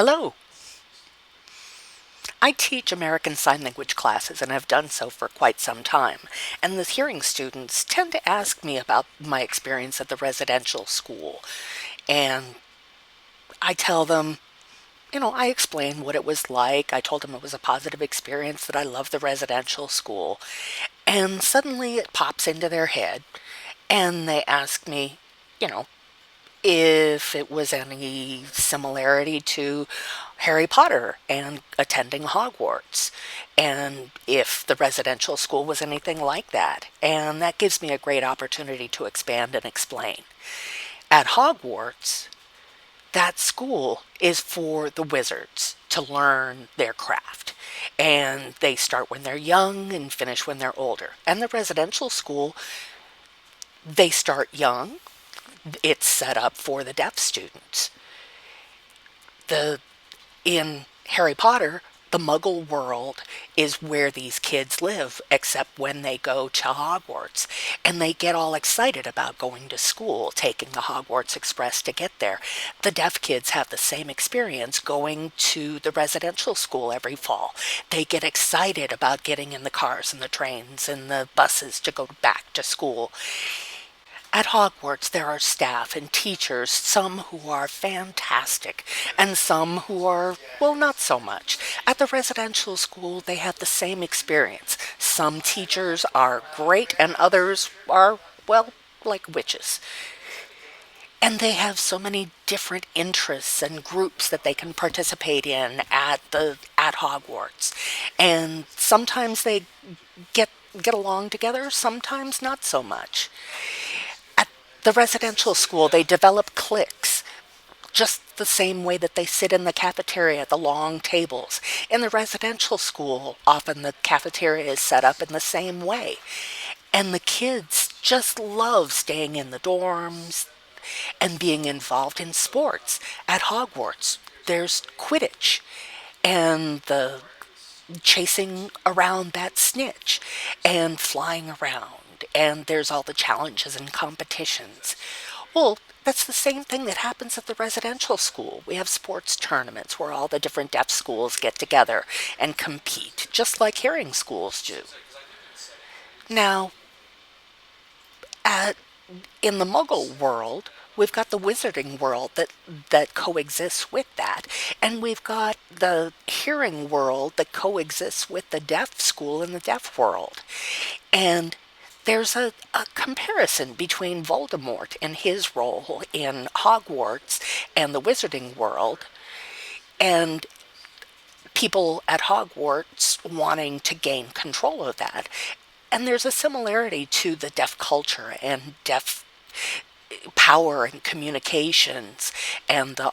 Hello. I teach American Sign Language classes and have done so for quite some time. And the hearing students tend to ask me about my experience at the residential school. And I tell them, I explain what it was like. I told them it was a positive experience, that I love the residential school. And suddenly it pops into their head and they ask me, you know, if it was any similarity to Harry Potter and attending Hogwarts, and if the residential school was anything like that. And that gives me a great opportunity to expand and explain. At Hogwarts, that school is for the wizards to learn their craft. And they start when they're young and finish when they're older. And the residential school, they start young. It's set up for the deaf students. The In Harry Potter, the Muggle world is where these kids live, except when they go to Hogwarts. And they get all excited about going to school, taking the Hogwarts Express to get there. The deaf kids have the same experience going to the residential school every fall. They get excited about getting in the cars and the trains and the buses to go back to school. At Hogwarts, there are staff and teachers, some who are fantastic and some who are, well, not so much. At the residential school, they have the same experience. Some teachers are great and others are, well, like witches. And they have so many different interests and groups that they can participate in at Hogwarts. And sometimes they get get along together, sometimes not so much. At the residential school, they develop cliques, just the same way that they sit in the cafeteria at the long tables. In the residential school, often the cafeteria is set up in the same way. And the kids just love staying in the dorms and being involved in sports. At Hogwarts, there's Quidditch and the chasing around that snitch and flying around, and there's all the challenges and competitions. Well, that's the same thing that happens at the residential school. We have sports tournaments where all the different deaf schools get together and compete, just like hearing schools do. Now, at in the Muggle world, we've got the wizarding world that coexists with that, and we've got the hearing world that coexists with the deaf school and the deaf world. And there's a comparison between Voldemort and his role in Hogwarts and the wizarding world, and people at Hogwarts wanting to gain control of that. And there's a similarity to the deaf culture and deaf power and communications and the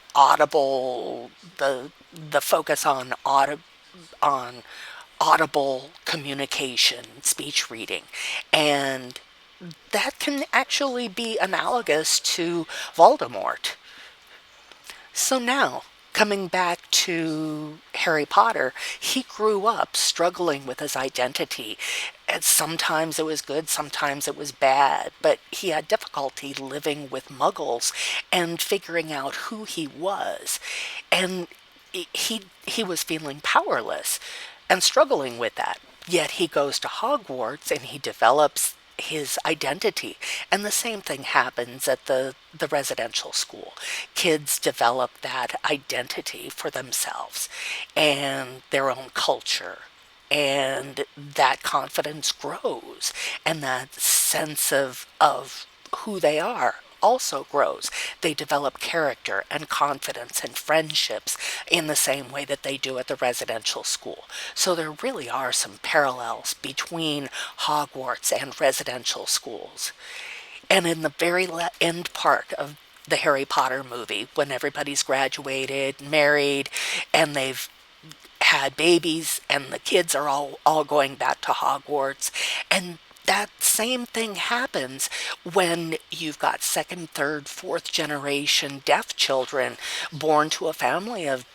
focus on on audible communication, speech reading. And that can actually be analogous to Voldemort. So now, coming back to Harry Potter, he grew up struggling with his identity. And sometimes it was good, sometimes it was bad, but he had difficulty living with muggles and figuring out who he was. And he was feeling powerless and struggling with that. Yet he goes to Hogwarts and he develops his identity. And the same thing happens at the residential school. Kids develop that identity for themselves and their own culture. And that confidence grows, and that sense of who they are also grows. They develop character and confidence and friendships in the same way that they do at the residential school. So there really are some parallels between Hogwarts and residential schools. And in the very end part of the Harry Potter movie, when everybody's graduated, married, and they've had babies and the kids are all going back to Hogwarts, and that same thing happens when you've got second, third, fourth generation deaf children born to a family of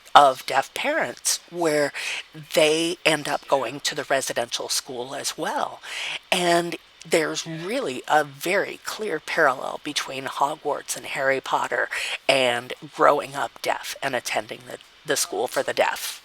deaf parents, where they end up going to the residential school as well. And there's really a very clear parallel between Hogwarts and Harry Potter and growing up deaf and attending the school for the deaf.